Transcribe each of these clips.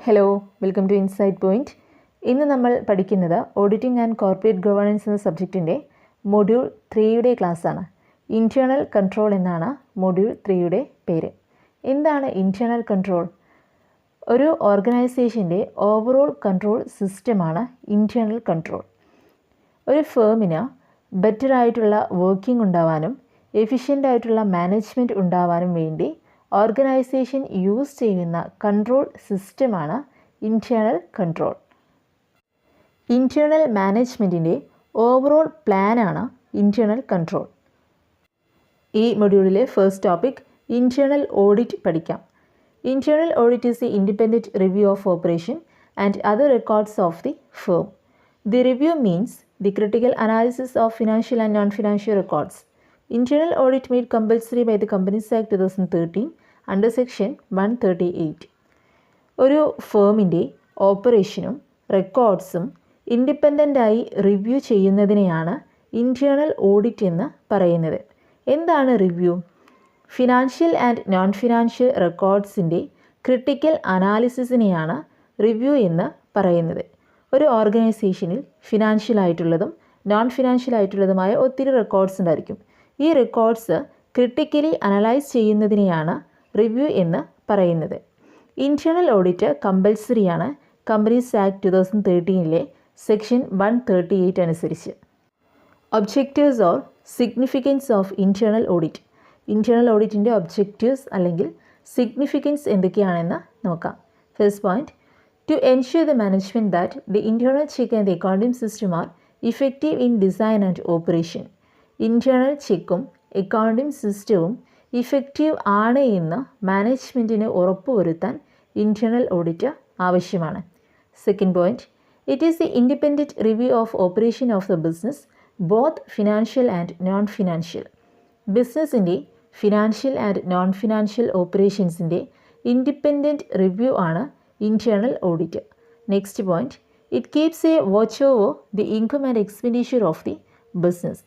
Hello, welcome to insight point. ഇന്ന് നമ്മൾ പഠിക്കുന്നത് ഓഡിറ്റിംഗ് ആൻഡ് കോർപ്പറേറ്റ് ഗവേണൻസ് എന്ന സബ്ജക്റ്റിൻ്റെ മൊഡ്യൂൾ 3യുടെ ക്ലാസ്സാണ്. ഇൻറ്റേർണൽ കൺട്രോൾ എന്നാണ് മൊഡ്യൂൾ 3യുടെ പേര്. എന്താണ് ഇൻറ്റേർണൽ കൺട്രോൾ? ഒരു ഓർഗനൈസേഷൻ്റെ ഓവറോൾ കൺട്രോൾ സിസ്റ്റമാണ് ഇൻറ്റേർണൽ കൺട്രോൾ. ഒരു ഫേമിന് ബെറ്റർ ആയിട്ടുള്ള വർക്കിംഗ് ഉണ്ടാവാനും എഫിഷ്യൻ്റ് ആയിട്ടുള്ള മാനേജ്മെൻറ്റ് ഉണ്ടാവാനും വേണ്ടി ഓർഗനൈസേഷൻ യൂസ് ചെയ്യുന്ന കൺട്രോൾ സിസ്റ്റമാണ് ഇൻറ്റേർണൽ കൺട്രോൾ. ഇൻറ്റേർണൽ മാനേജ്മെൻറ്റിൻ്റെ ഓവറോൾ പ്ലാനാണ് ഇൻറ്റേർണൽ കൺട്രോൾ. ഈ മൊഡ്യൂളിലെ ഫസ്റ്റ് ടോപ്പിക് ഇൻറ്റേർണൽ ഓഡിറ്റ് പഠിക്കാം. Internal audit is the independent review of operation and other records of the firm. The review means the critical analysis of financial and non financial records. Internal audit made compulsory by the Companies Act 2013 under section 138. ഒരു ഫേമിൻ്റെ ഓപ്പറേഷനും റെക്കോർഡ്സും ഇൻഡിപെൻഡൻ്റായി review ചെയ്യുന്നതിനെയാണ് internal audit എന്ന് പറയുന്നത്. എന്താണ് review? Financial and non financial റെക്കോർഡ്സിൻ്റെ ക്രിട്ടിക്കൽ അനാലിസിസിനെയാണ് റിവ്യൂ എന്ന് പറയുന്നത്. ഒരു ഓർഗനൈസേഷനിൽ ഫിനാൻഷ്യൽ ആയിട്ടുള്ളതും നോൺ ഫിനാൻഷ്യൽ ആയിട്ടുള്ളതുമായ ഒത്തിരി റെക്കോർഡ്സ് ഉണ്ടായിരിക്കും. ഈ റെക്കോർഡ്സ് ക്രിട്ടിക്കലി അനലൈസ് ചെയ്യുന്നതിനെയാണ് റിവ്യൂ എന്ന് പറയുന്നത്. ഇൻറ്റേർണൽ ഓഡിറ്റ് കമ്പൽസറിയാണ് കമ്പനീസ് ആക്ട് 2013 സെക്ഷൻ 138 അനുസരിച്ച്. Objectives or significance of internal audit. Internal ഓഡിറ്റിൻ്റെ ഒബ്ജക്റ്റീവ്സ് അല്ലെങ്കിൽ സിഗ്നിഫിക്കൻസ് എന്തൊക്കെയാണെന്ന് നോക്കാം. First point, to ensure the management that the internal check and the accounting system are effective in design and operation. Internal ചെക്കും accounting സിസ്റ്റവും effective ആണ് എന്ന് മാനേജ്മെൻറ്റിന് ഉറപ്പുവരുത്താൻ ഇൻറ്റേർണൽ ഓഡിറ്റ് ആവശ്യമാണ്. Second point, it is the independent review of operation of the business both financial and non financial. ബിസിനസ്സിൻ്റെ financial and non financial ഓപ്പറേഷൻസിൻ്റെ independent review ആണ് internal audit. Next point, it keeps a watch over the income and expenditure of the business.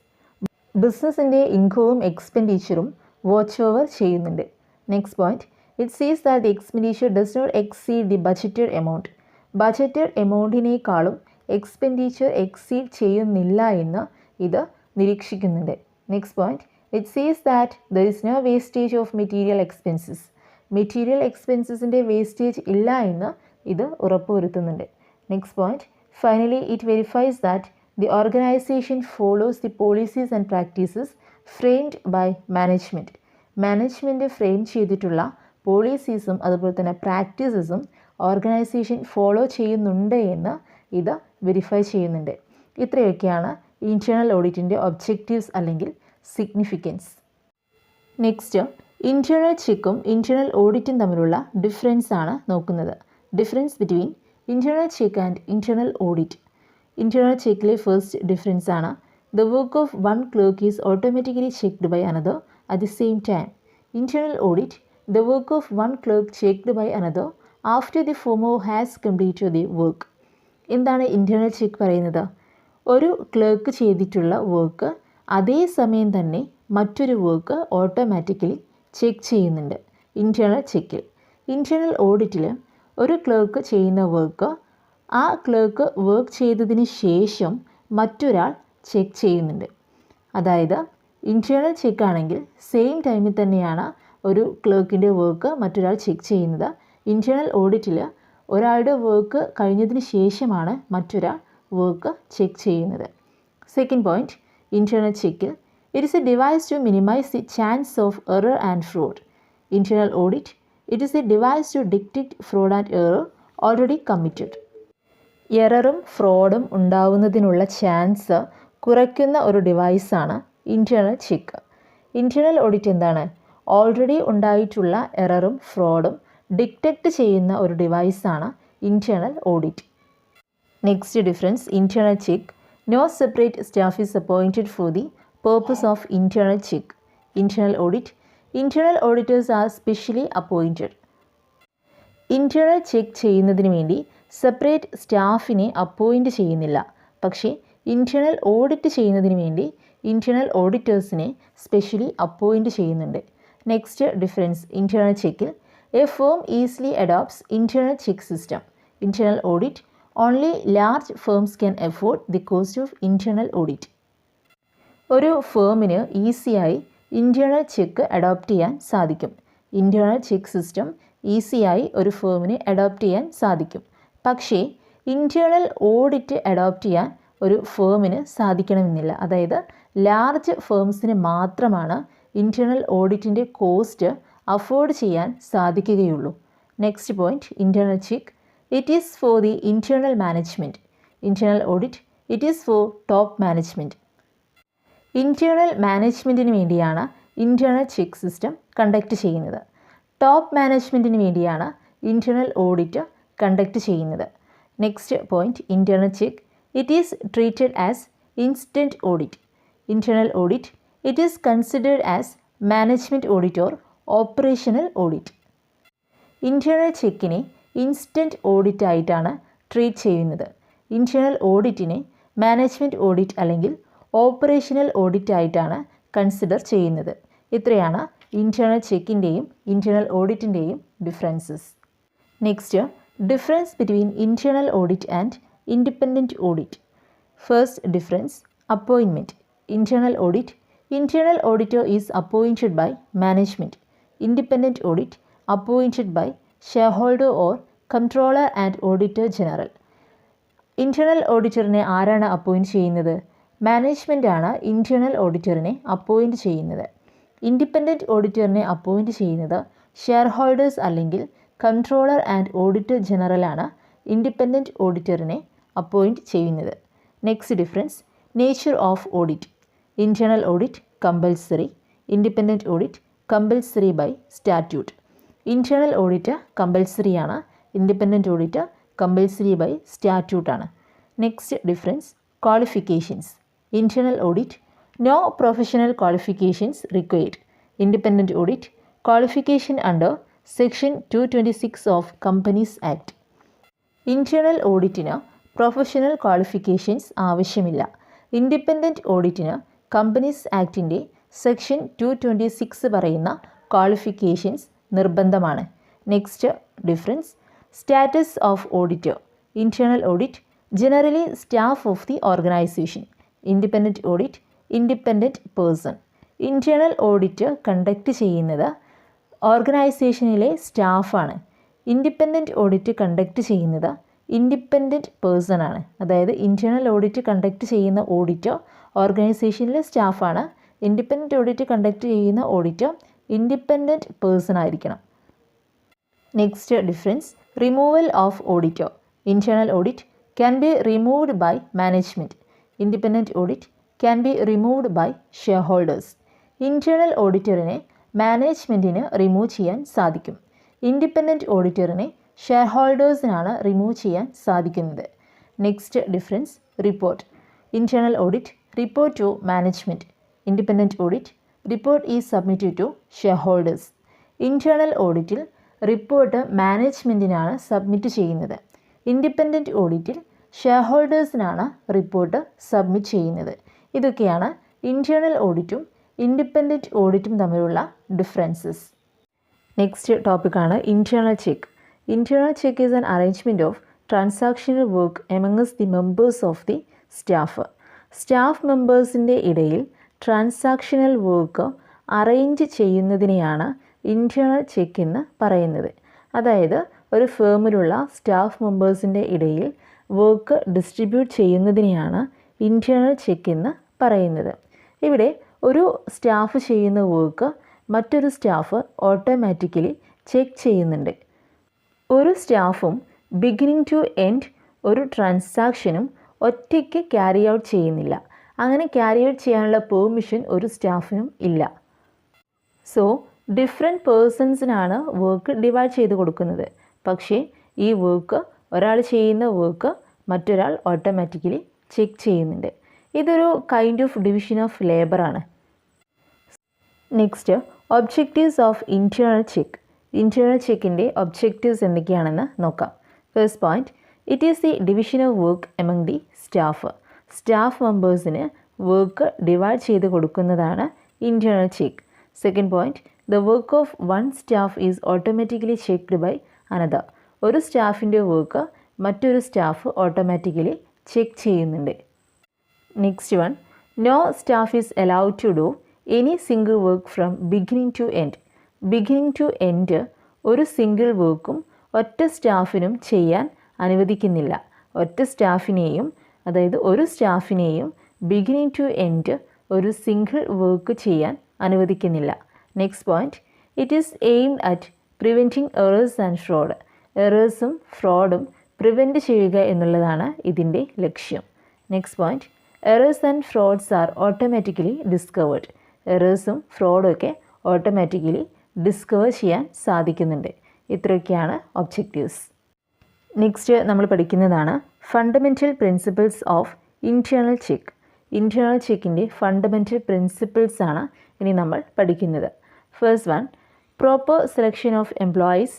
ബിസിനസ്സിൻ്റെ ഇൻകവും എക്സ്പെൻഡിച്ചറും watch over ചെയ്യുന്നുണ്ട്. Next point, it sees that the expenditure does not exceed the budgeted amount. Budgeted എമൗണ്ടിനേക്കാളും expenditure exceed ചെയ്യുന്നില്ല എന്ന് ഇത് നിരീക്ഷിക്കുന്നുണ്ട്. Next point, it sees that there is no wastage of material expenses. Material എക്സ്പെൻസസിൻ്റെ wastage ഇല്ല എന്ന് ഇത് ഉറപ്പുവരുത്തുന്നുണ്ട്. Next point, finally it verifies that the organization follows the policies and practices framed by management. Management frame ചെയ്തിട്ടുള്ള പോളിസീസും അതുപോലെ തന്നെ പ്രാക്ടീസസും organisation follow ചെയ്യുന്നുണ്ട് എന്ന് ഇത് വെരിഫൈ ചെയ്യുന്നുണ്ട്. ഇത്രയൊക്കെയാണ് ഇൻറ്റേർണൽ ഓഡിറ്റിൻ്റെ ഒബ്ജക്റ്റീവ്സ് അല്ലെങ്കിൽ സിഗ്നിഫിക്കൻസ്. നെക്സ്റ്റ്, ഇൻറ്റേർണൽ ചെക്കും ഇൻറ്റേർണൽ ഓഡിറ്റും തമ്മിലുള്ള ഡിഫറൻസ് ആണ് നോക്കുന്നത്. Difference between internal check and internal audit. Internal ചെക്കിലെ ഫസ്റ്റ് ഡിഫറൻസ് ആണ് the work of one clerk is automatically checked by another at the same time. Internal audit, the work of one clerk checked by another after the former has completed the work. എന്താണ് internal check പറയുന്നത്? ഒരു clerk ചെയ്തിട്ടുള്ള work അതേ സമയം തന്നെ മറ്റൊരു work automatically check ചെയ്യുന്നുണ്ട് internal ചെക്കിൽ. Internal ഓഡിറ്റിൽ ഒരു ക്ലർക്ക് ചെയ്യുന്ന വർക്ക് ആ ക്ലർക്ക് വർക്ക് ചെയ്തതിന് ശേഷം മറ്റൊരാൾ ചെക്ക് ചെയ്യുന്നുണ്ട്. അതായത് ഇൻറ്റേർണൽ ചെക്ക് ആണെങ്കിൽ സെയിം ടൈമിൽ തന്നെയാണ് ഒരു ക്ലർക്കിൻ്റെ വർക്ക് മറ്റൊരാൾ ചെക്ക് ചെയ്യുന്നത്. ഇൻറ്റേർണൽ ഓഡിറ്റിൽ ഒരാളുടെ വർക്ക് കഴിഞ്ഞതിന് ശേഷമാണ് മറ്റൊരാൾ വർക്ക് ചെക്ക് ചെയ്യുന്നത്. സെക്കൻഡ് പോയിന്റ്, ഇൻറ്റേർണൽ ചെക്കിൽ it is a device to minimise the chance of error and fraud. Internal audit, it is a device to detect fraud and error already committed. എററും ഫ്രോഡും ഉണ്ടാവുന്നതിനുള്ള chance കുറയ്ക്കുന്ന ഒരു ഡിവൈസാണ് internal check. Internal audit എന്താണ്? Already ഉണ്ടായിട്ടുള്ള എററും ഫ്രോഡും ഡിറ്റക്റ്റ് ചെയ്യുന്ന ഒരു ഡിവൈസാണ് internal audit. Next difference, internal check, no separate staff is appointed for the purpose of internal check. Internal audit, internal auditors are specially appointed. Internal check ചെയ്യുന്നതിന് വേണ്ടി separate സ്റ്റാഫിനെ അപ്പോയിൻറ്റ് ചെയ്യുന്നില്ല. പക്ഷേ ഇൻറ്റേർണൽ ഓഡിറ്റ് ചെയ്യുന്നതിന് വേണ്ടി ഇൻറ്റേർണൽ ഓഡിറ്റേഴ്സിനെ specially appoint ചെയ്യുന്നുണ്ട്. Next difference, internal ചെക്കിൽ A firm easily adopts internal check system. Internal audit. Only large firms can afford the cost of internal audit. ഒരു ഫേമിന് ഈസിയായി ഇൻറ്റേർണൽ ചെക്ക് അഡോപ്റ്റ് ചെയ്യാൻ സാധിക്കും. ഇൻറ്റേർണൽ ചെക്ക് സിസ്റ്റം ഈസിയായി ഒരു ഫേമിന് adopt ചെയ്യാൻ സാധിക്കും. പക്ഷേ ഇൻറ്റേർണൽ ഓഡിറ്റ് അഡോപ്റ്റ് ചെയ്യാൻ ഒരു ഫേമിന് സാധിക്കണമെന്നില്ല. അതായത് ലാർജ് ഫേംസിന് മാത്രമാണ് ഇൻറ്റേർണൽ ഓഡിറ്റിൻ്റെ കോസ്റ്റ് അഫോർഡ് ചെയ്യാൻ സാധിക്കുകയുള്ളൂ. Next point, internal check. It is for the internal management. Internal audit it is for top management. Internal മാനേജ്മെൻറ്റിന് വേണ്ടിയാണ് ഇൻറ്റേർണൽ ചെക്ക് സിസ്റ്റം കണ്ടക്ട് ചെയ്യുന്നത്. ടോപ്പ് മാനേജ്മെൻറ്റിന് വേണ്ടിയാണ് ഇൻറ്റേർണൽ ഓഡിറ്റ് കണ്ടക്ട് ചെയ്യുന്നത്. Next point, internal check. It is treated as instant audit. Internal audit it is considered as management audit or operational audit. Internal ചെക്കിനെ instant audit ആയിട്ടാണ് treat ചെയ്യുന്നത്. Internal ഓഡിറ്റിനെ management audit അല്ലെങ്കിൽ operational audit ആയിട്ടാണ് consider ചെയ്യുന്നത്. ഇത്രയാണ് internal ചെക്കിൻ്റെയും internal ഓഡിറ്റിൻ്റെയും differences. Next, difference between internal audit and independent audit. First difference, appointment. Internal audit, internal auditor is appointed by management. Independent audit appointed by share holder or controller and auditor general. Internal ഓഡിറ്ററിനെ ആരാണ് appoint ചെയ്യുന്നത്? മാനേജ്മെൻറ്റാണ് internal ഓഡിറ്ററിനെ appoint ചെയ്യുന്നത്. Independent ഓഡിറ്ററിനെ appoint ചെയ്യുന്നത് share holders അല്ലെങ്കിൽ controller and auditor ജനറലാണ് ഇൻഡിപെൻഡൻറ്റ് ഓഡിറ്ററിനെ അപ്പോയിൻറ്റ് ചെയ്യുന്നത്. Next difference, nature of audit. Internal audit compulsory. Independent audit compulsory by statute. Internal audit കമ്പൽസറിയാണ്. ഇൻഡിപെൻഡൻറ്റ് ഓഡിറ്റ് കമ്പൽസറി ബൈ സ്റ്റാറ്റ്യൂട്ടാണ്. Next difference, qualifications. Internal audit, no professional qualifications required. Independent audit, qualification under Section 226 of Companies Act. Internal auditന് professional qualifications ആവശ്യമില്ല. Independent ഓഡിറ്റിന് companies ആക്ടിൻ്റെ section 226 പറയുന്ന qualifications നിർബന്ധമാണ്. Next difference, status of auditor. Internal audit generally staff of the organisation. Independent audit independent person. Internal audit conduct ചെയ്യുന്നത് ഓർഗനൈസേഷനിലെ സ്റ്റാഫാണ്. Independent audit conduct ചെയ്യുന്നത് ഇൻഡിപെൻഡൻറ്റ് പേഴ്സൺ ആണ്. അതായത് ഇൻറ്റേർണൽ ഓഡിറ്റ് കണ്ടക്ട് ചെയ്യുന്ന ഓഡിറ്റർ ഓർഗനൈസേഷനിലെ സ്റ്റാഫാണ്. ഇൻഡിപെൻഡൻറ്റ് ഓഡിറ്റ് കണ്ടക്ട് ചെയ്യുന്ന ഓഡിറ്റർ ഇൻഡിപെൻഡൻറ്റ് പേഴ്സൺ ആയിരിക്കണം. Next difference, removal of auditor. Internal audit can be removed by management. Independent audit can be removed by share holders. Internal ഓഡിറ്ററിനെ മാനേജ്മെൻറ്റിന് remove ചെയ്യാൻ സാധിക്കും. Independent ഓഡിറ്ററിനെ ഷെയർ ഹോൾഡേഴ്സിനാണ് റിമൂവ് ചെയ്യാൻ സാധിക്കുന്നത്. Next difference, report. Internal audit report to management. Independent audit report is submitted to share holders. Internal ഓഡിറ്റിൽ report മാനേജ്മെൻറ്റിനാണ് സബ്മിറ്റ് ചെയ്യുന്നത്. ഇൻഡിപെൻഡൻറ്റ് ഓഡിറ്റിൽ ഷെയർ ഹോൾഡേഴ്സിനാണ് റിപ്പോർട്ട് സബ്മിറ്റ് ചെയ്യുന്നത്. ഇതൊക്കെയാണ് ഇൻറ്റേർണൽ ഓഡിറ്റും ഇൻഡിപെൻഡൻറ്റ് ഓഡിറ്റും തമ്മിലുള്ള ഡിഫറൻസസ്. നെക്സ്റ്റ് ടോപ്പിക്കാണ് internal check. Internal check is an arrangement of transactional work amongst the members of the staff. Staff മെമ്പേഴ്സിൻ്റെ ഇടയിൽ ട്രാൻസാക്ഷണൽ വർക്ക് അറേഞ്ച് ചെയ്യുന്നതിനെയാണ് ഇൻറ്റേർണൽ ചെക്ക് എന്ന് പറയുന്നത്. അതായത് ഒരു ഫേമിലുള്ള സ്റ്റാഫ് മെമ്പേഴ്സിൻ്റെ ഇടയിൽ വർക്ക് ഡിസ്ട്രിബ്യൂട്ട് ചെയ്യുന്നതിനെയാണ് ഇൻറ്റേർണൽ ചെക്ക് എന്ന് പറയുന്നത്. ഇവിടെ ഒരു സ്റ്റാഫ് ചെയ്യുന്ന വർക്ക് മറ്റൊരു സ്റ്റാഫ് ഓട്ടോമാറ്റിക്കലി ചെക്ക് ചെയ്യുന്നുണ്ട്. ഒരു സ്റ്റാഫും ബിഗിനിങ് ടു എൻഡ് ഒരു ട്രാൻസാക്ഷനും ഒറ്റയ്ക്ക് ക്യാരി ഔട്ട് ചെയ്യുന്നില്ല. അങ്ങനെ ക്യാരി ഔട്ട് ചെയ്യാനുള്ള പെർമിഷൻ ഒരു സ്റ്റാഫിനും ഇല്ല. സോ ഡിഫറെൻറ്റ് പേഴ്സൺസിനാണ് വർക്ക് ഡിവൈഡ് ചെയ്ത് കൊടുക്കുന്നത്. പക്ഷേ ഈ വർക്ക് ഒരാൾ ചെയ്യുന്ന വർക്ക് മറ്റൊരാൾ ഓട്ടോമാറ്റിക്കലി ചെക്ക് ചെയ്യുന്നുണ്ട്. ഇതൊരു കൈൻഡ് ഓഫ് ഡിവിഷൻ ഓഫ് ലേബറാണ്. Next, objectives of internal check. Internal ചെക്കിൻ്റെ ഒബ്ജക്റ്റീവ്സ് എന്തൊക്കെയാണെന്ന് നോക്കാം. First point, it is the division of work among the staff. Staff മെമ്പേഴ്സിന് വർക്ക് ഡിവൈഡ് ചെയ്ത് കൊടുക്കുന്നതാണ് internal check. Second point, the work of one staff is automatically checked by another. ഒരു സ്റ്റാഫിൻ്റെ work മറ്റൊരു staff automatically check ചെയ്യുന്നുണ്ട്. Next one, no staff is allowed to do any single work from beginning to end. Beginning to end ഒരു single വർക്കും ഒറ്റ സ്റ്റാഫിനും ചെയ്യാൻ അനുവദിക്കുന്നില്ല. ഒറ്റ സ്റ്റാഫിനെയും, അതായത് ഒരു സ്റ്റാഫിനെയും ബിഗിനിങ് ടു എൻഡ് ഒരു സിംഗിൾ വർക്ക് ചെയ്യാൻ അനുവദിക്കുന്നില്ല. Next point, it is aimed at preventing errors and fraud. എറേഴ്സും ഫ്രോഡും പ്രിവെൻറ്റ് ചെയ്യുക എന്നുള്ളതാണ് ഇതിൻ്റെ ലക്ഷ്യം. Next point, errors and fruits are automatically discovered. എറേഴ്സും ഫ്രോഡും ഒക്കെ ഓട്ടോമാറ്റിക്കലി ഡിസ്കവർ ചെയ്യാൻ സാധിക്കുന്നുണ്ട്. ഇത്രയൊക്കെയാണ് ഒബ്ജക്റ്റീവ്സ്. നെക്സ്റ്റ് നമ്മൾ പഠിക്കുന്നതാണ് fundamental principles of internal check. Internal ചെക്കിൻ്റെ ഫണ്ടമെൻ്റൽ പ്രിൻസിപ്പിൾസ് ആണ് ഇനി നമ്മൾ പഠിക്കുന്നത്. First one, proper selection of employees,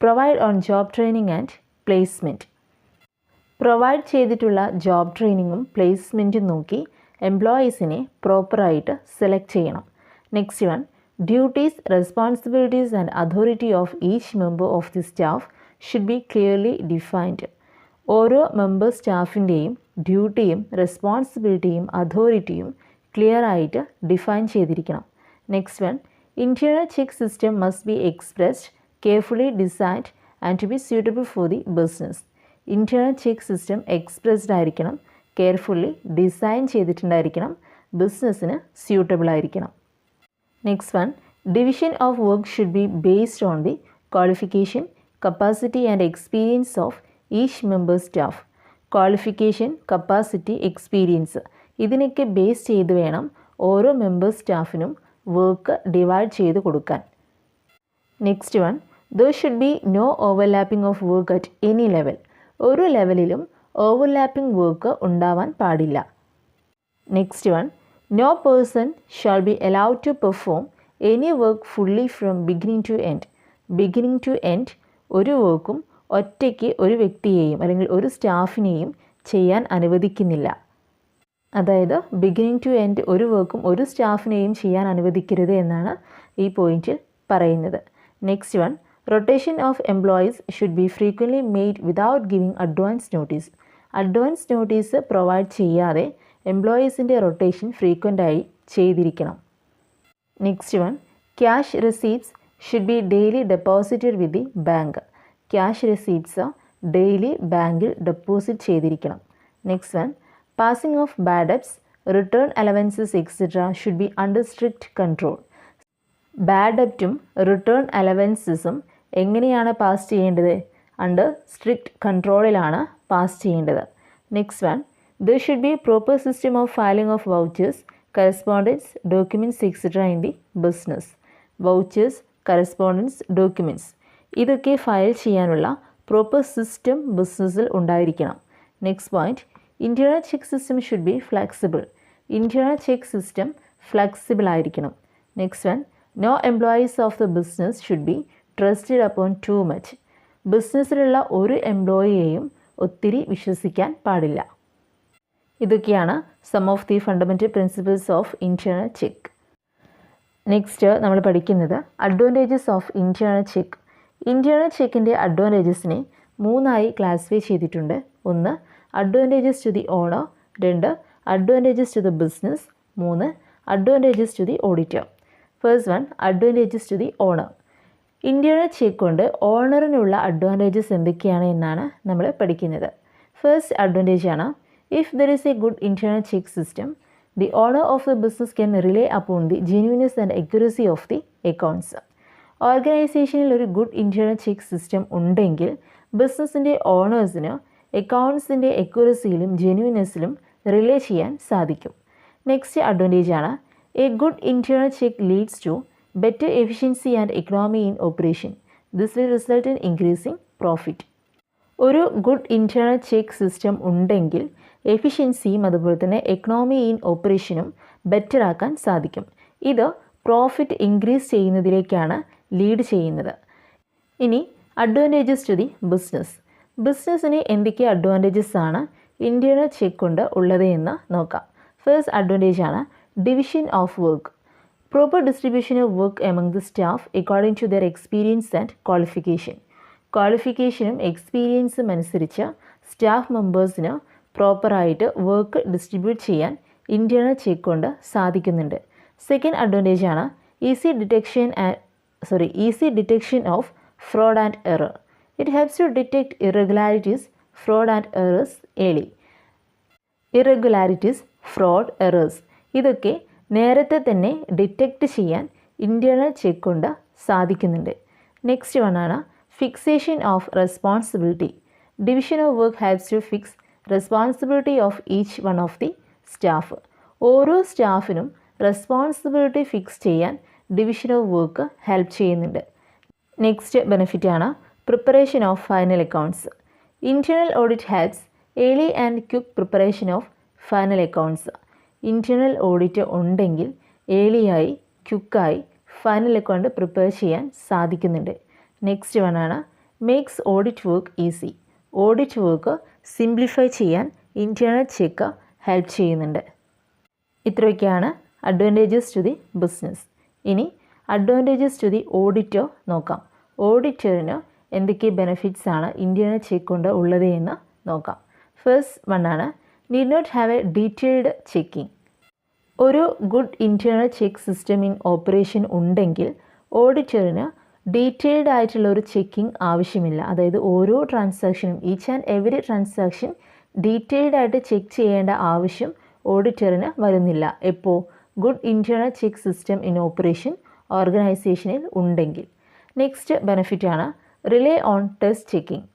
provide on job training and placement. Provide ചെയ്തിട്ടുള്ള ജോബ് ട്രെയിനിങ്ങും പ്ലേസ്മെൻറ്റും നോക്കി എംപ്ലോയീസിനെ പ്രോപ്പറായിട്ട് സെലക്ട് ചെയ്യണം. Next one, duties, responsibilities and authority of each member of the staff should be clearly defined. ഓരോ member സ്റ്റാഫിൻ്റെയും ഡ്യൂട്ടിയും റെസ്പോൺസിബിലിറ്റിയും അതോറിറ്റിയും ക്ലിയർ ആയിട്ട് ഡിഫൈൻ ചെയ്തിരിക്കണം. Next one, internal check system must be expressed, carefully designed and to be suitable for the business. Internal check system expressed ആയിരിക്കണം, carefully design ചെയ്തിട്ടുണ്ടായിരിക്കണം, ബിസിനസ്സിന് സ്യൂട്ടബിൾ ആയിരിക്കണം. Next one, division of work should be based on the qualification, capacity and experience of each member staff. Qualification, capacity, experience ഇതിനൊക്കെ base ചെയ്ത് വേണം ഓരോ member സ്റ്റാഫിനും work divide ചെയ്ത് കൊടുക്കാൻ. Next one, there should be no overlapping of work at any level. ഒരു ലെവലിലും overlapping work ഉണ്ടാവാൻ പാടില്ല. Next one, no person shall be allowed to perform any work fully from beginning to end. Beginning to end ഒരു വർക്കും ഒറ്റയ്ക്ക് ഒരു വ്യക്തിയെയും അല്ലെങ്കിൽ ഒരു സ്റ്റാഫിനെയും ചെയ്യാൻ അനുവദിക്കുന്നില്ല. അതായത് ബിഗിനിങ് ടു എൻഡ് ഒരു വർക്കും ഒരു സ്റ്റാഫിനെയും ചെയ്യാൻ അനുവദിക്കരുത് എന്നാണ് ഈ പോയിന്റിൽ പറയുന്നത്. Next one, rotation of employees should be frequently made without giving advance notice. Advance notice provide ചെയ്യാതെ എംപ്ലോയീസിൻ്റെ റൊട്ടേഷൻ ഫ്രീക്വൻ്റായി ചെയ്തിരിക്കണം. Next one, cash receipts should be daily deposited with the bank. Cash receipts daily ബാങ്കിൽ deposit ചെയ്തിരിക്കണം. Next one, passing of bad debts, return allowances etcetera should be under strict control. Bad ഡെബ്റ്റും return അലവൻസസും എങ്ങനെയാണ് pass ചെയ്യേണ്ടത്? Under strict കൺട്രോളിലാണ് pass ചെയ്യേണ്ടത്. Next one, there should be proper system of filing of vouchers, correspondence, documents etc. in the business. Vouchers, correspondence, documents ഇതൊക്കെ file ചെയ്യാനുള്ള proper system ബിസിനസ്സിൽ ഉണ്ടായിരിക്കണം. Next point, internal check system should be flexible. Internal check system flexible ആയിരിക്കണം. Next one, no employees of the business should be trusted upon too much. ബിസിനസ്സിലുള്ള ഒരു എംപ്ലോയിയെയും ഒത്തിരി വിശ്വസിക്കാൻ പാടില്ല. ഇതൊക്കെയാണ് some of the fundamental principles of internal check. Next നമ്മൾ പഠിക്കുന്നത് advantages of internal check. Internal ചെക്കിൻ്റെ അഡ്വാൻറ്റേജസിനെ 3ആയി ക്ലാസിഫൈ ചെയ്തിട്ടുണ്ട്. 1 advantages to the owner, 2 advantages to the business, 3 advantages to the auditor. First one, advantages to the owner. Internal check കൊണ്ട് ഓണറിനുള്ള advantages എന്തൊക്കെയാണ് എന്നാണ് നമ്മൾ പഠിക്കുന്നത്. ഫസ്റ്റ് അഡ്വാൻറ്റേജ് ആണ്, if there is a good internal check system, the owner of the business can rely upon the genuineness and accuracy of the accounts. ഓർഗനൈസേഷനിൽ ഒരു good internal check system ഉണ്ടെങ്കിൽ ബിസിനസ്സിൻ്റെ ഓണേഴ്സിന് അക്കൗണ്ട്സിൻ്റെ അക്യുറസിയിലും ജെന്യൂനെസ്സിലും റിലേ ചെയ്യാൻ സാധിക്കും. നെക്സ്റ്റ് അഡ്വാൻറ്റേജ് ആണ്, a good internal check leads to better efficiency and economy in operation. This will result in increasing profit. ഒരു good internal check system ഉണ്ടെങ്കിൽ എഫിഷ്യൻസിയും അതുപോലെ തന്നെ എക്കണോമി ഇൻ ഓപ്പറേഷനും ബെറ്റർ ആക്കാൻ സാധിക്കും. ഇത് പ്രോഫിറ്റ് ഇൻക്രീസ് ചെയ്യുന്നതിലേക്കാണ് ലീഡ് ചെയ്യുന്നത്. ഇനി അഡ്വാൻറ്റേജസ് ടു ദി ബിസിനസ്. ബിസിനസ്സിന് എന്തൊക്കെ അഡ്വാൻറ്റേജസ് ആണ് ഇൻറ്റേർണൽ ചെക്ക് കൊണ്ട് ഉള്ളത് എന്ന് നോക്കാം. ഫസ്റ്റ് അഡ്വാൻറ്റേജ് ആണ് division of work. Proper distribution of work among the staff according to their experience and qualification. ക്വാളിഫിക്കേഷനും എക്സ്പീരിയൻസും അനുസരിച്ച് സ്റ്റാഫ് മെമ്പേഴ്സിന് പ്രോപ്പറായിട്ട് വർക്ക് ഡിസ്ട്രിബ്യൂട്ട് ചെയ്യാൻ ഇൻറ്റേർണൽ ചെക്ക് കൊണ്ട് സാധിക്കുന്നുണ്ട്. സെക്കൻഡ് അഡ്വാൻറ്റേജ് ആണ് easy detection of fraud and error. It helps to detect irregularities, fraud and errors early. Irregularities, fraud, errors ഇതൊക്കെ നേരത്തെ തന്നെ ഡിറ്റക്റ്റ് ചെയ്യാൻ ഇൻറ്റേർണൽ ചെക്ക് കൊണ്ട് സാധിക്കുന്നുണ്ട്. നെക്സ്റ്റ് വണ്ണാണ് fixation of responsibility. Division of work helps to fix responsibility of each one of the staff. ഓരോ സ്റ്റാഫിനും responsibility fix ചെയ്യാൻ ഡിവിഷൻ ഓഫ് വർക്ക് ഹെൽപ്പ് ചെയ്യുന്നുണ്ട്. നെക്സ്റ്റ് ബെനിഫിറ്റാണ് preparation of final accounts. Internal audit helps early and quick preparation of final accounts. Internal audit ഉണ്ടെങ്കിൽ ഏർലിയായി ക്വിക്കായി final account prepare ചെയ്യാൻ സാധിക്കുന്നുണ്ട്. നെക്സ്റ്റ് വണ്ണാണ് makes audit work easy. Audit work simplify ചെയ്യാൻ internal check help ചെയ്യുന്നുണ്ട്. ഇത്രയൊക്കെയാണ് അഡ്വാൻറ്റേജസ് ടു ദി ബിസിനസ്. ഇനി അഡ്വാൻറ്റേജസ് ടു ദി ഓഡിറ്റർ നോക്കാം. ഓഡിറ്ററിന് എന്തൊക്കെ ബെനിഫിറ്റ്സ് ആണ് ഇൻറ്റേർണൽ ചെക്ക് കൊണ്ട് ഉള്ളത് എന്ന് നോക്കാം. ഫസ്റ്റ് വണ്ണാണ് need not have a detailed checking. ഒരു good internal check system in operation ഉണ്ടെങ്കിൽ ഓഡിറ്ററിന് ഡീറ്റെയിൽഡ് ആയിട്ടുള്ള ഒരു ചെക്കിംഗ് ആവശ്യമില്ല. അതായത് ഓരോ ട്രാൻസാക്ഷനും each and every transaction detailed ആയിട്ട് ചെക്ക് ചെയ്യേണ്ട ആവശ്യം ഓഡിറ്ററിന് വരുന്നില്ല. എപ്പോൾ good internal check system in operation ഓർഗനൈസേഷനിൽ ഉണ്ടെങ്കിൽ. നെക്സ്റ്റ് ബെനിഫിറ്റാണ് rely on test checking.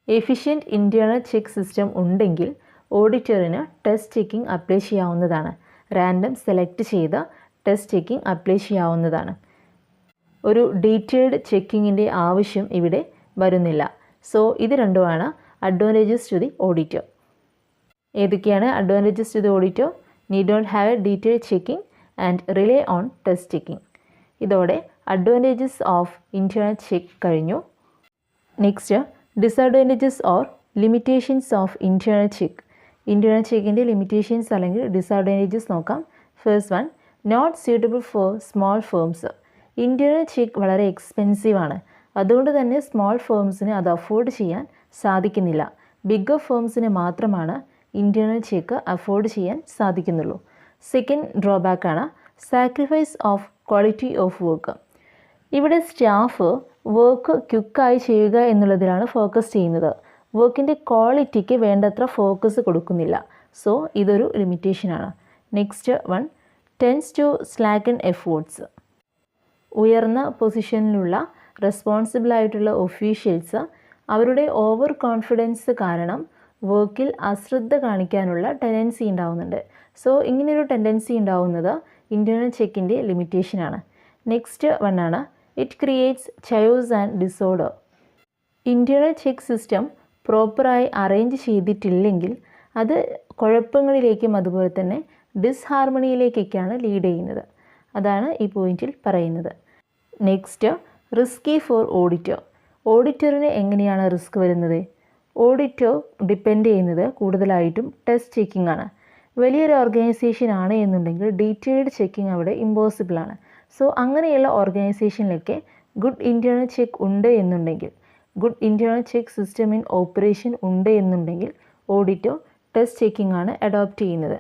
Efficient internal check system ഉണ്ടെങ്കിൽ ഓഡിറ്ററിന് ടെസ്റ്റ് ചെക്കിംഗ് അപ്ലൈ ചെയ്യാവുന്നതാണ്. റാൻഡം സെലക്ട് ചെയ്ത് ടെസ്റ്റ് ചെക്കിംഗ് അപ്ലൈ ചെയ്യാവുന്നതാണ്. ഒരു ഡീറ്റെയിൽഡ് ചെക്കിങ്ങിൻ്റെ ആവശ്യം ഇവിടെ വരുന്നില്ല. സോ ഇത് രണ്ടുമാണ് അഡ്വാൻറ്റേജസ് ടു ദി ഓഡിറ്റർ. ഏതൊക്കെയാണ് advantages to the auditor? Need not have a detailed checking and rely on test checking. ഇതോടെ അഡ്വാൻറ്റേജസ് ഓഫ് ഇൻറ്റേർണൽ ചെക്ക് കഴിഞ്ഞു. Next disadvantages or limitations of internal check. Internal ചെക്കിൻ്റെ limitations അല്ലെങ്കിൽ disadvantages നോക്കാം. First one, not suitable for small firms. Internal check വളരെ expensive ആണ്. അതുകൊണ്ട് തന്നെ small ഫേംസിന് അത് അഫോർഡ് ചെയ്യാൻ സാധിക്കുന്നില്ല. ബിഗ്ഗർ ഫേംസിന് മാത്രമാണ് ഇൻറ്റേർണൽ ചെക്ക് അഫോർഡ് ചെയ്യാൻ സാധിക്കുന്നുള്ളൂ. സെക്കൻഡ് ഡ്രോബാക്കാണ് sacrifice of quality of work. ഇവിടെ സ്റ്റാഫ് വർക്ക് ക്വിക്കായി ചെയ്യുക എന്നുള്ളതിലാണ് ഫോക്കസ് ചെയ്യുന്നത്. വർക്കിൻ്റെ ക്വാളിറ്റിക്ക് വേണ്ടത്ര ഫോക്കസ് കൊടുക്കുന്നില്ല. സോ ഇതൊരു ലിമിറ്റേഷനാണ്. Next one, tends to slacken efforts. ഉയർന്ന പൊസിഷനിലുള്ള റെസ്പോൺസിബിളായിട്ടുള്ള ഒഫീഷ്യൽസ് അവരുടെ ഓവർ കോൺഫിഡൻസ് കാരണം വർക്കിൽ അശ്രദ്ധ കാണിക്കാനുള്ള ടെൻഡൻസി ഉണ്ടാവുന്നുണ്ട്. സോ ഇങ്ങനെയൊരു ടെൻഡൻസി ഉണ്ടാവുന്നത് ഇൻറ്റേർണൽ ചെക്കിൻ്റെ ലിമിറ്റേഷനാണ്. നെക്സ്റ്റ് വണ്ണാണ് it creates chaos and disorder. Internal check system പ്രോപ്പറായി അറേഞ്ച് ചെയ്തിട്ടില്ലെങ്കിൽ അത് കുഴപ്പങ്ങളിലേക്കും അതുപോലെ തന്നെ ഡിസ്ഹാർമണിയിലേക്കൊക്കെയാണ് ലീഡ് ചെയ്യുന്നത്. അതാണ് ഈ പോയിന്റിൽ പറയുന്നത്. Next, risky for auditor. ഓഡിറ്ററിന് എങ്ങനെയാണ് റിസ്ക് വരുന്നത്? ഓഡിറ്റർ ഡിപ്പെൻഡ് ചെയ്യുന്നത് കൂടുതലായിട്ടും ടെസ്റ്റ് ചെക്കിംഗ് ആണ്. വലിയൊരു ഓർഗനൈസേഷൻ ആണ് എന്നുണ്ടെങ്കിൽ ഡീറ്റെയിൽഡ് ചെക്കിംഗ് അവിടെ ഇമ്പോസിബിൾ ആണ്. സോ അങ്ങനെയുള്ള ഓർഗനൈസേഷനിലൊക്കെ ഗുഡ് ഇൻറ്റേർണൽ ചെക്ക് ഉണ്ട് എന്നുണ്ടെങ്കിൽ, good internal check system in operation ഉണ്ട് എന്നുണ്ടെങ്കിൽ ഓഡിറ്റർ ടെസ്റ്റ് ചെക്കിംഗ് ആണ് അഡോപ്റ്റ് ചെയ്യുന്നത്.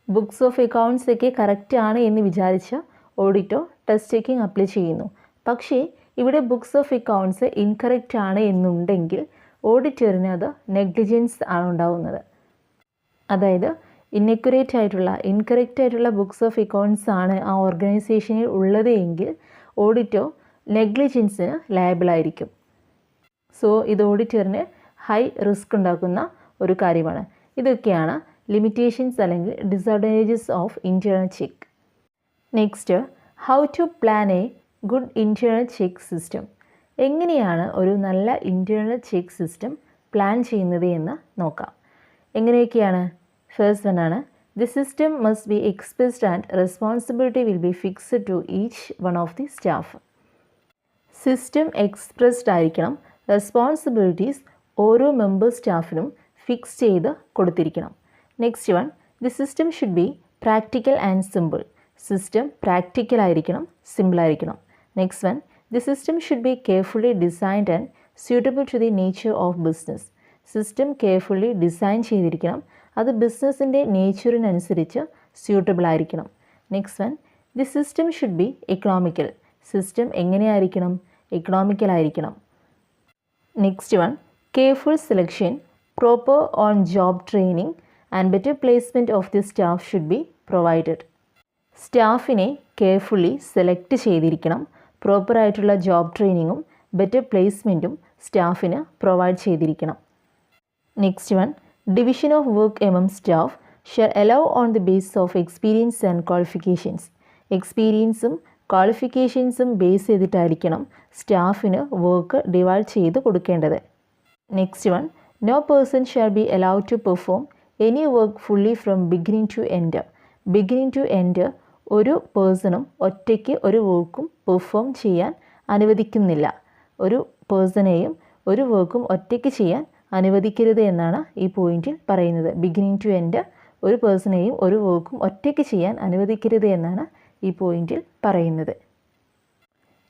ബുക്സ് ഓഫ് അക്കൗണ്ട്സ് ഒക്കെ കറക്റ്റ് ആണ് എന്ന് വിചാരിച്ച ഓഡിറ്റർ ടെസ്റ്റ് ചെക്കിംഗ് അപ്ലൈ ചെയ്യുന്നു. പക്ഷേ ഇവിടെ ബുക്സ് ഓഫ് അക്കൗണ്ട്സ് ഇൻകറക്റ്റ് ആണ് എന്നുണ്ടെങ്കിൽ ഓഡിറ്ററിന് അത് നെഗ്ലിജൻസ് ആണ് ഉണ്ടാവുന്നത്. അതായത് ഇൻകറക്റ്റ് ആയിട്ടുള്ള ബുക്സ് ഓഫ് അക്കൗണ്ട്സ് ആണ് ആ ഓർഗനൈസേഷനിൽ ഉള്ളത് എങ്കിൽ ഓഡിറ്റർ നെഗ്ലിജൻസിന് ലയബിളായിരിക്കും. സോ ഇത് ഓഡിറ്ററിന് ഹൈ റിസ്ക് ഉണ്ടാക്കുന്ന ഒരു കാര്യമാണ്. ഇതൊക്കെയാണ് ലിമിറ്റേഷൻസ് അല്ലെങ്കിൽ disadvantages of internal check. Next, how to plan a good internal check system. എങ്ങനെയാണ് ഒരു നല്ല ഇൻറ്റേർണൽ ചെക്ക് സിസ്റ്റം പ്ലാൻ ചെയ്യുന്നത് എന്ന് നോക്കാം. എങ്ങനെയൊക്കെയാണ്? ഫസ്റ്റ് വൺ ആണ് the system must be expressed and responsibility will be fixed to each one of the staff. System expressed ആയിരിക്കണം. Responsibilities ഓരോ മെമ്പർ സ്റ്റാഫിനും ഫിക്സ് ചെയ്ത് കൊടുത്തിരിക്കണം. Next one, the system should be practical and simple. System പ്രാക്ടിക്കലായിരിക്കണം, സിമ്പിളായിരിക്കണം. Next one, the system should be carefully designed and suitable to the nature of business. System carefully design ചെയ്തിരിക്കണം, അത് ബിസിനസ്സിൻ്റെ നേച്ചറിനനുസരിച്ച് സ്യൂട്ടബിൾ ആയിരിക്കണം. Next one, the system should be economical. System എങ്ങനെയായിരിക്കണം? Economical ആയിരിക്കണം. Next one, careful selection, proper on job training and better placement of the staff should be provided. സ്റ്റാഫിനെ carefully select ചെയ്തിരിക്കണം, പ്രോപ്പറായിട്ടുള്ള ജോബ് ട്രെയിനിങ്ങും ബെറ്റർ പ്ലേസ്മെൻറ്റും സ്റ്റാഫിന് provide ചെയ്തിരിക്കണം. Next one, division of work among staff shall allow on the base of experience and qualifications. എക്സ്പീരിയൻസും ക്വാളിഫിക്കേഷൻസും base ചെയ്തിട്ടായിരിക്കണം സ്റ്റാഫിന് വർക്ക് ഡിവൈഡ് ചെയ്ത് കൊടുക്കേണ്ടത്. Next one, no person shall be allowed to perform any work fully from beginning to end. Beginning to end ഒരു പേഴ്സണും ഒറ്റയ്ക്ക് ഒരു വർക്കും പെർഫോം ചെയ്യാൻ അനുവദിക്കുന്നില്ല. ഒരു പേഴ്സണെയും ഒരു വർക്കും ഒറ്റയ്ക്ക് ചെയ്യാൻ അനുവദിക്കരുത് എന്നാണ് ഈ പോയിന്റിൽ പറയുന്നത്. ബിഗിനിങ് ടു എൻഡ് ഒരു പേഴ്സണെയും ഒരു വർക്കും ഒറ്റയ്ക്ക് ചെയ്യാൻ അനുവദിക്കരുത് എന്നാണ് ഈ പോയിന്റിൽ പറയുന്നത്.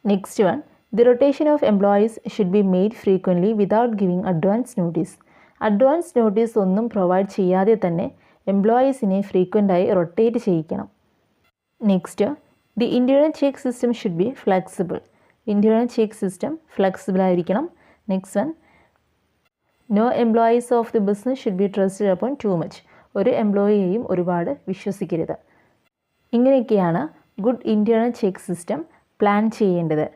Next one, the rotation of employees should be made frequently without giving advance notice. Advance notice ഒന്നും പ്രൊവൈഡ് ചെയ്യാതെ തന്നെ എംപ്ലോയീസിനെ ഫ്രീക്വൻ്റായി റൊട്ടേറ്റ് ചെയ്യിക്കണം. Next, the internal check system should be flexible. Internal check system flexible ആയിരിക്കണം. Next one, no employees of the business should be trusted upon too much. ഒരു എംപ്ലോയിയെയും ഒരുപാട് വിശ്വസിക്കരുത്. ഇങ്ങനെയൊക്കെയാണ് good internal check system plan ചെയ്യേണ്ടത്.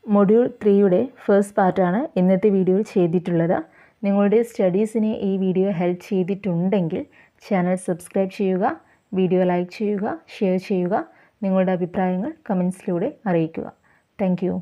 Module 3യുടെ first പാർട്ടാണ് ഇന്നത്തെ വീഡിയോയിൽ ചെയ്തിട്ടുള്ളത്. നിങ്ങളുടെ സ്റ്റഡീസിനെ ഈ വീഡിയോ ഹെൽപ്പ് ചെയ്തിട്ടുണ്ടെങ്കിൽ ചാനൽ സബ്സ്ക്രൈബ് ചെയ്യുക, വീഡിയോ ലൈക്ക് ചെയ്യുക, ഷെയർ ചെയ്യുക, നിങ്ങളുടെ അഭിപ്രായങ്ങൾ കമൻസിലൂടെ അറിയിക്കുക. Thank you.